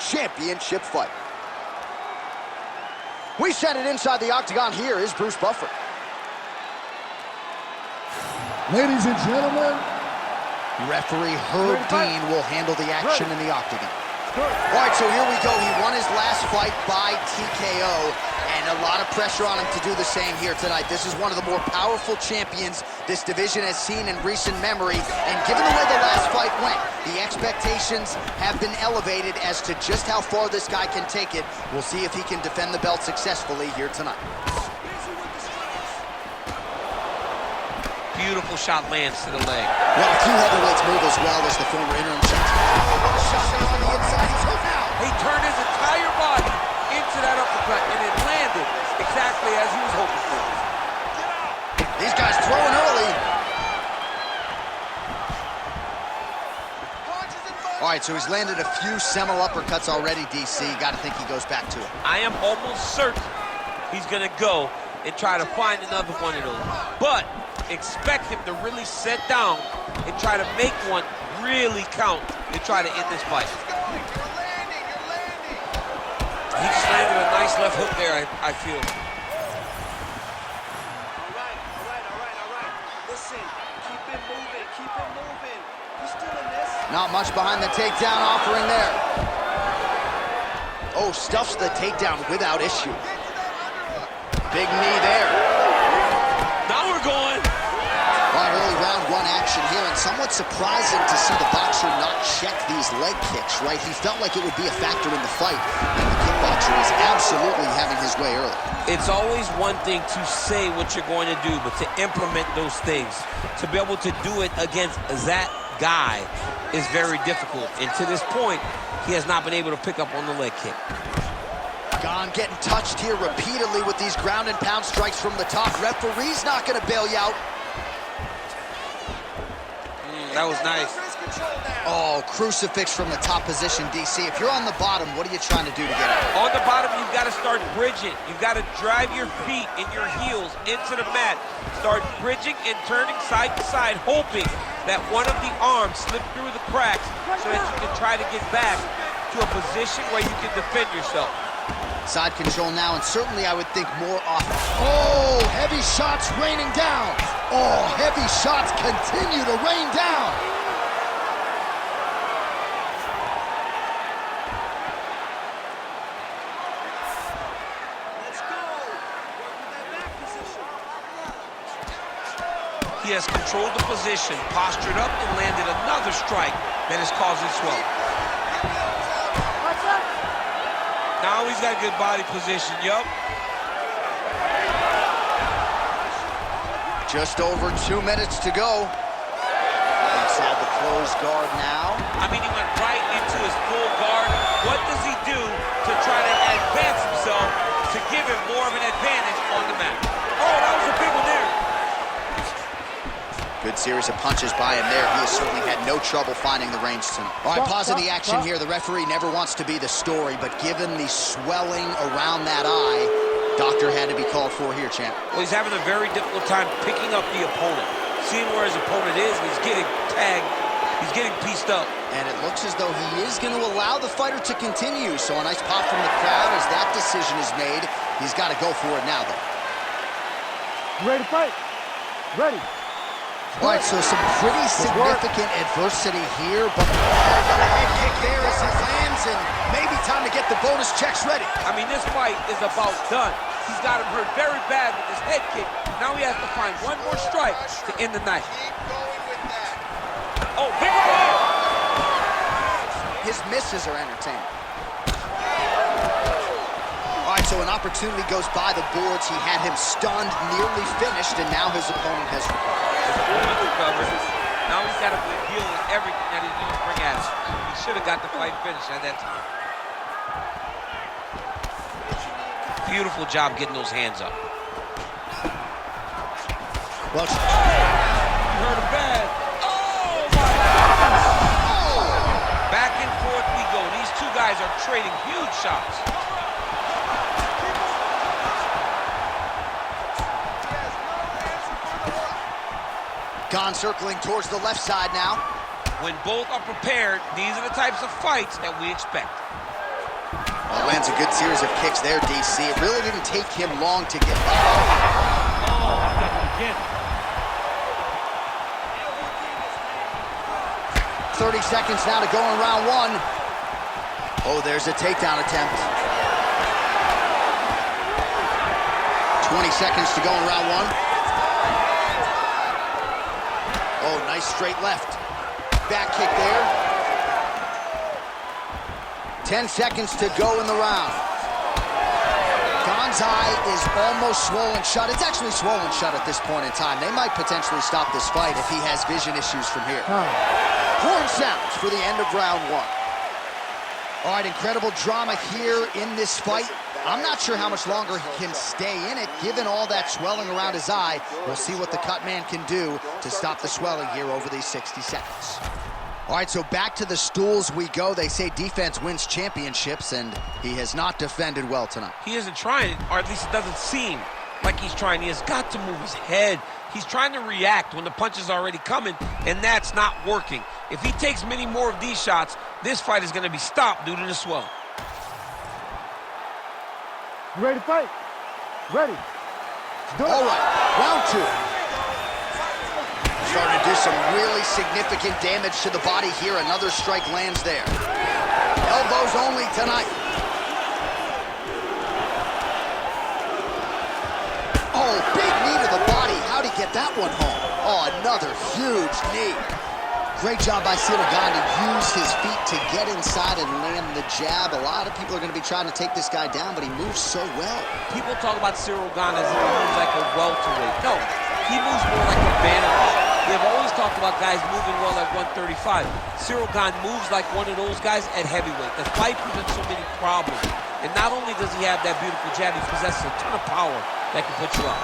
championship fight. We send it inside the octagon. Here is Bruce Buffer. Ladies and gentlemen, referee Herb Gane will handle the action in the octagon. All right, so here we go. He won his last fight by TKO, and a lot of pressure on him to do the same here tonight. This is one of the more powerful champions this division has seen in recent memory, and given the way the last fight went, the expectations have been elevated as to just how far this guy can take it. We'll see if he can defend the belt successfully here tonight. Beautiful shot lands to the leg. Well, a few heavyweights move as well as the former interim champion. Shot on the inside. He's hooked now. He turned his entire body into that uppercut, and it landed exactly as he was hoping for. These guys throwing early. All right, so he's landed a few seminal uppercuts already, DC. Got to think he goes back to it. I am almost certain he's going to go and try to find another one of those. But expect him to really sit down and try to make one really count and try to end this fight. He just landed a nice left hook there, I feel. All right. Listen, keep it moving. You're still in this. Not much behind the takedown offering there. Oh, stuffs the takedown without issue. Big knee there. Now we're going. All right, early round one action here, and somewhat surprising to see the boxer not check these leg kicks, right? He felt like it would be a factor in the fight, and the kickboxer is absolutely having his way early. It's always one thing to say what you're going to do, but to implement those things, to be able to do it against that guy is very difficult. And to this point, he has not been able to pick up on the leg kick. Gane getting touched here repeatedly with these ground and pound strikes from the top. Referee's not going to bail you out. That was nice. Oh, crucifix from the top position, DC. If you're on the bottom, what are you trying to do to get out? On the bottom, you've got to start bridging. You've got to drive your feet and your heels into the mat. Start bridging and turning side to side, hoping that one of the arms slip through the cracks so that you can try to get back to a position where you can defend yourself. Side control now, and certainly I would think more often. Oh, heavy shots raining down. Oh, heavy shots continue to rain down. Let's go. Work with that back position. He has controlled the position, postured up, and landed another strike that is causing swelling. Now he's got good body position, yup. Just over 2 minutes to go. Inside the closed guard now. I mean, he went right into his full guard. What does he do to try to advance himself to give him more of an advantage on the mat? Oh, that was a big one there. Good series of punches by him there. He has certainly had no trouble finding the range tonight. All right, pausing the action here. The referee never wants to be the story, but given the swelling around that eye, doctor had to be called for here, champ. Well, he's having a very difficult time picking up the opponent. Seeing where his opponent is, and he's getting tagged. He's getting pieced up. And it looks as though he is going to allow the fighter to continue. So a nice pop from the crowd as that decision is made. He's got to go for it now, though. you ready to fight? Ready. All right, so some pretty significant adversity here, but got a head kick there as he lands, and maybe time to get the bonus checks ready. I mean, this fight is about done. He's got him hurt very bad with his head kick. Now he has to find one more strike to end the night. Oh, big right here! His misses are entertaining. All right, so an opportunity goes by the boards. He had him stunned, nearly finished, and now his opponent has recovered. Now he's got to deal with everything that he's going to bring at him. He should have got the fight finished at that time. Beautiful job getting those hands up. Well, you heard him bad. Oh, my God. Back and forth we go. These two guys are trading huge shots. Gane circling towards the left side now. When both are prepared, these are the types of fights that we expect. Lands a good series of kicks there, DC. It really didn't take him long to get... Oh, I got him again. 30 seconds now to go in round one. Oh, there's a takedown attempt. 20 seconds to go in round one. Oh, nice straight left. Back kick there. 10 seconds to go in the round. Gane's eye is almost swollen shut. It's actually swollen shut at this point in time. They might potentially stop this fight if he has vision issues from here. Horn sounds for the end of round one. All right, incredible drama here in this fight. I'm not sure how much longer he can stay in it, given all that swelling around his eye. We'll see what the cut man can do to stop the swelling here over these 60 seconds. All right, so back to the stools we go. They say defense wins championships, and he has not defended well tonight. He isn't trying, or at least it doesn't seem like he's trying. He has got to move his head. He's trying to react when the punch is already coming, and that's not working. If he takes many more of these shots, this fight is going to be stopped due to the swelling. You ready to fight? Ready. All right, round two. Starting to do some really significant damage to the body here. Another strike lands there. Elbows only tonight. Oh, big knee to the body. How'd he get that one home? Oh, another huge knee. Great job by Gane to use his feet to get inside and land the jab. A lot of people are going to be trying to take this guy down, but he moves so well. People talk about Gane as if he moves like a welterweight. No, he moves more like a bantamweight. They've always talked about guys moving well at 135. Gane moves like one of those guys at heavyweight. The fight presents so many problems. And not only does he have that beautiful jab, he possesses a ton of power that can put you up.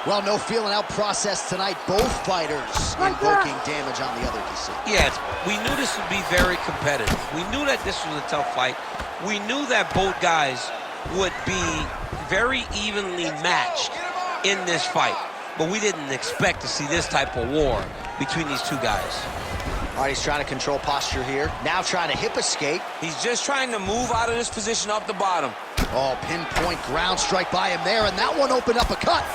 Well, no feeling out process tonight. Both fighters invoking damage on the other DC. Yes, we knew this would be very competitive. We knew that this was a tough fight. We knew that both guys would be very evenly matched in this fight. But we didn't expect to see this type of war between these two guys. All right, he's trying to control posture here. Now trying to hip escape. He's just trying to move out of this position up the bottom. Oh, pinpoint ground strike by him there, and that one opened up a cut.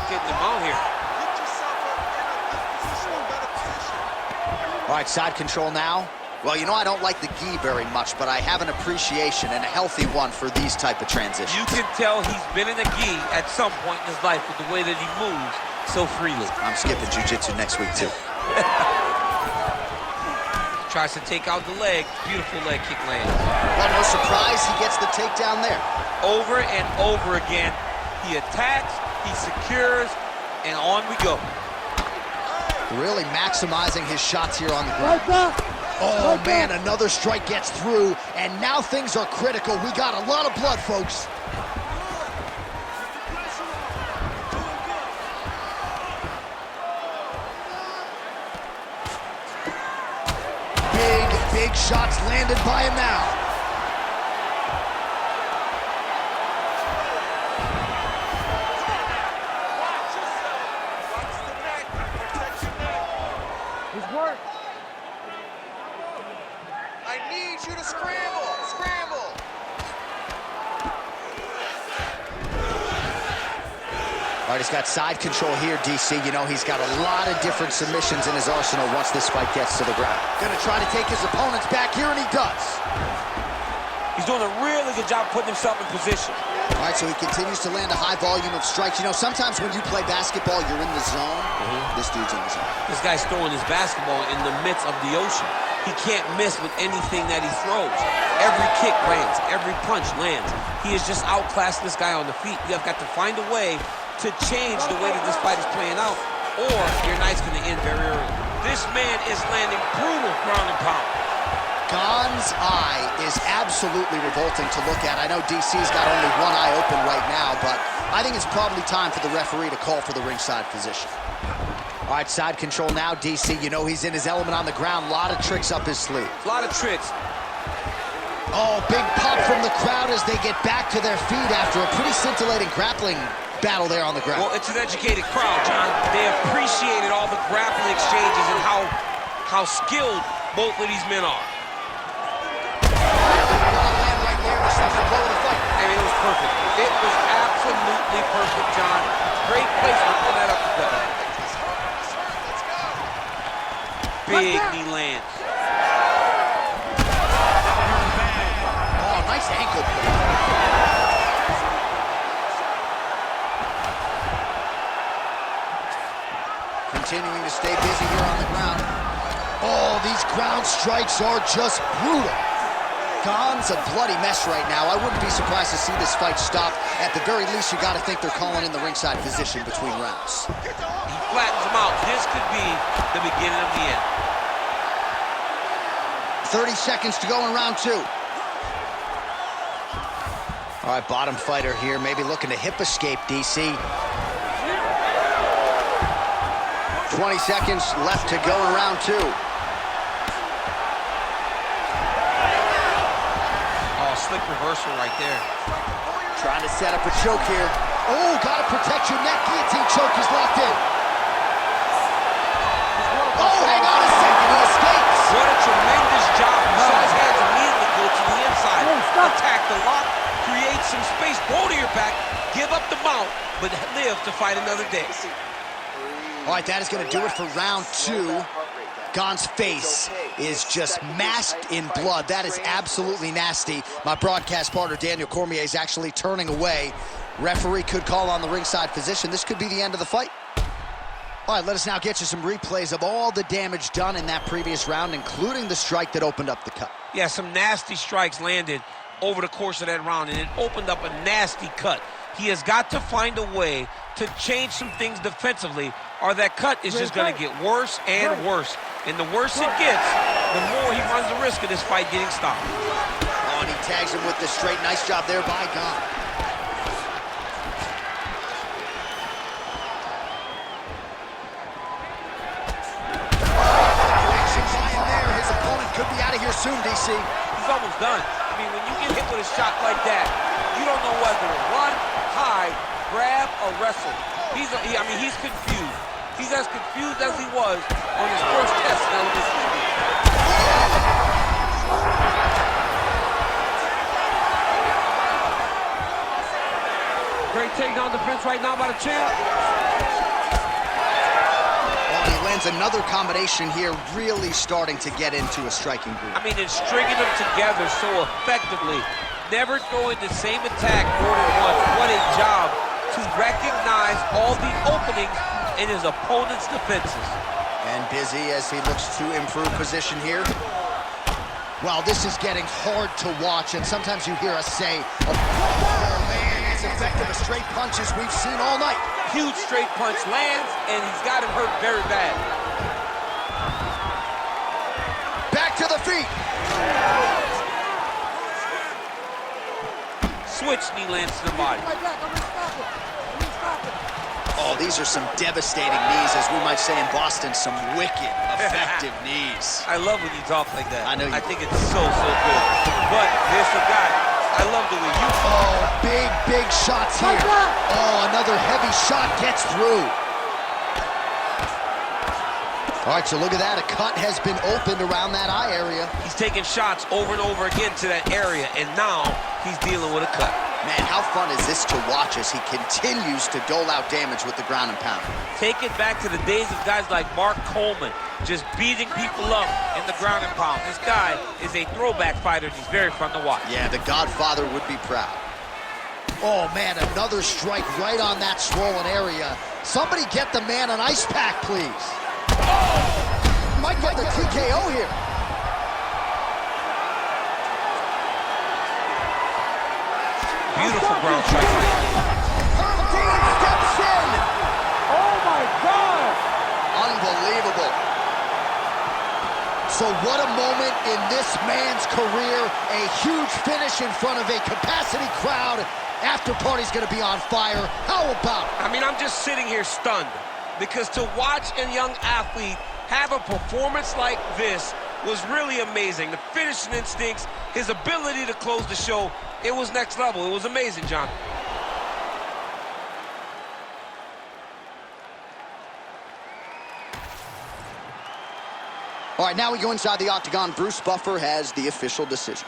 Getting him out here. All right, side control now. Well, you know, I don't like the gi very much, but I have an appreciation and a healthy one for these type of transitions. You can tell he's been in a gi at some point in his life with the way that he moves so freely. I'm skipping jiu-jitsu next week, too. Tries to take out the leg. Beautiful leg kick lands. Well, no surprise, he gets the takedown there. Over and over again, he attacks, he secures, and on we go. Really maximizing his shots here on the ground. Oh, man, another strike gets through, and now things are critical. We got a lot of blood, folks. Big shots landed by him now. Good work. I need you to scramble! Scramble! All right, he's got side control here, DC. You know, he's got a lot of different submissions in his arsenal once this fight gets to the ground. Gonna try to take his opponents back here, and he does. He's doing a really good job putting himself in position. All right, so he continues to land a high volume of strikes. You know, sometimes when you play basketball, you're in the zone. This dude's in the zone. This guy's throwing his basketball in the midst of the ocean. He can't miss with anything that he throws. Every kick lands, every punch lands. He has just outclassed this guy on the feet. You have got to find a way to change the way that this fight is playing out, or your night's going to end very early. This man is landing brutal ground and pound. Gane's eye is absolutely revolting to look at. I know DC's got only one eye open right now, but I think it's probably time for the referee to call for the ringside position. All right, side control now, DC. You know he's in his element on the ground. A lot of tricks up his sleeve. A lot of tricks. Oh, big pop from the crowd as they get back to their feet after a pretty scintillating grappling battle there on the ground. Well, it's an educated crowd, John. They appreciated grappling exchanges and how skilled both of these men are. Right there, the second blow of the fight. I mean, it was perfect. It was absolutely perfect, John. Great placement for that uppercut. Big knee lands. Oh, nice ankle. Continuing to stay busy here on the ground. Oh, these ground strikes are just brutal. Gane's a bloody mess right now. I wouldn't be surprised to see this fight stop. At the very least, you got to think they're calling in the ringside position between rounds. He flattens him out. This could be the beginning of the end. 30 seconds to go in round 2. All right, bottom fighter here, maybe looking to hip escape, DC. 20 seconds left to go in round 2. Oh, slick reversal right there. Trying to set up a choke here. Oh, gotta protect your neck. Guillotine choke is locked in. Oh, hang on a second, he escapes. What a tremendous job. You saw his hands immediately go to the inside. Attack the lock, create some space, go to your back, give up the mount, but live to fight another day. All right, that is going to do it for round 2. Gane's face is just masked in blood. That is absolutely nasty. My broadcast partner, Daniel Cormier, is actually turning away. Referee could call on the ringside position. This could be the end of the fight. All right, let us now get you some replays of all the damage done in that previous round, including the strike that opened up the cut. Yeah, some nasty strikes landed over the course of that round, and it opened up a nasty cut. He has got to find a way to change some things defensively, or that cut is just going to get worse and worse. And the worse it gets, the more he runs the risk of this fight getting stopped. Oh, and he tags him with the straight. Nice job there by Gane. Action by him there. His opponent could be out of here soon, DC. He's almost done. I mean, when you get hit with a shot like that, you don't know whether to run, hide, grab, or wrestle. He's confused. He's as confused as he was on his first test in elementary school. Great takedown defense right now by the champ. Oh, and he lands another combination here, really starting to get into a striking groove. I mean, it's stringing them together so effectively. Never throwing the same attack more than once. What a job to recognize all the openings in his opponent's defenses. And busy as he looks to improve position here. Wow, this is getting hard to watch, and sometimes you hear us say, oh man, as effective as straight punches we've seen all night. Huge straight punch lands, and he's got him hurt very bad. Back to the feet. Switch knee lands to the body. Oh, these are some devastating knees, as we might say in Boston, some wicked, effective knees. I love when you talk like that. I know you I think it's so good. But here's the guy. I love the way you Oh, big shots here. Oh, another heavy shot gets through. All right, so look at that. A cut has been opened around that eye area. He's taking shots over and over again to that area, and now he's dealing with a cut. Man, how fun is this to watch as he continues to dole out damage with the ground and pound? Take it back to the days of guys like Mark Coleman, just beating people up in the ground and pound. This guy is a throwback fighter, and he's very fun to watch. Yeah, the Godfather would be proud. Oh, man, another strike right on that swollen area. Somebody get the man an ice pack, please. Oh! Might get the TKO here. Beautiful ground strike. Dean steps in. Oh my God! Unbelievable. So what a moment in this man's career. A huge finish in front of a capacity crowd. After party's gonna be on fire. How about it? I mean, I'm just sitting here stunned, because to watch a young athlete have a performance like this was really amazing. The finishing instincts, his ability to close the show, it was next level. It was amazing, John. All right, now we go inside the octagon. Bruce Buffer has the official decision.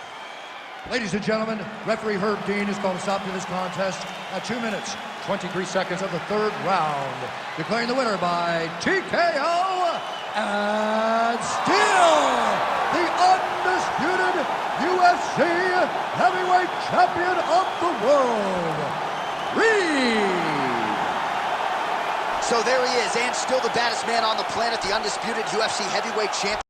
Ladies and gentlemen, referee Herb Gane has called a stop to this contest at 2 minutes, 23 seconds of the third round, declaring the winner by TKO and still the undisputed UFC heavyweight champion of the world, Reed. So there he is, and still the baddest man on the planet, the undisputed UFC heavyweight champion.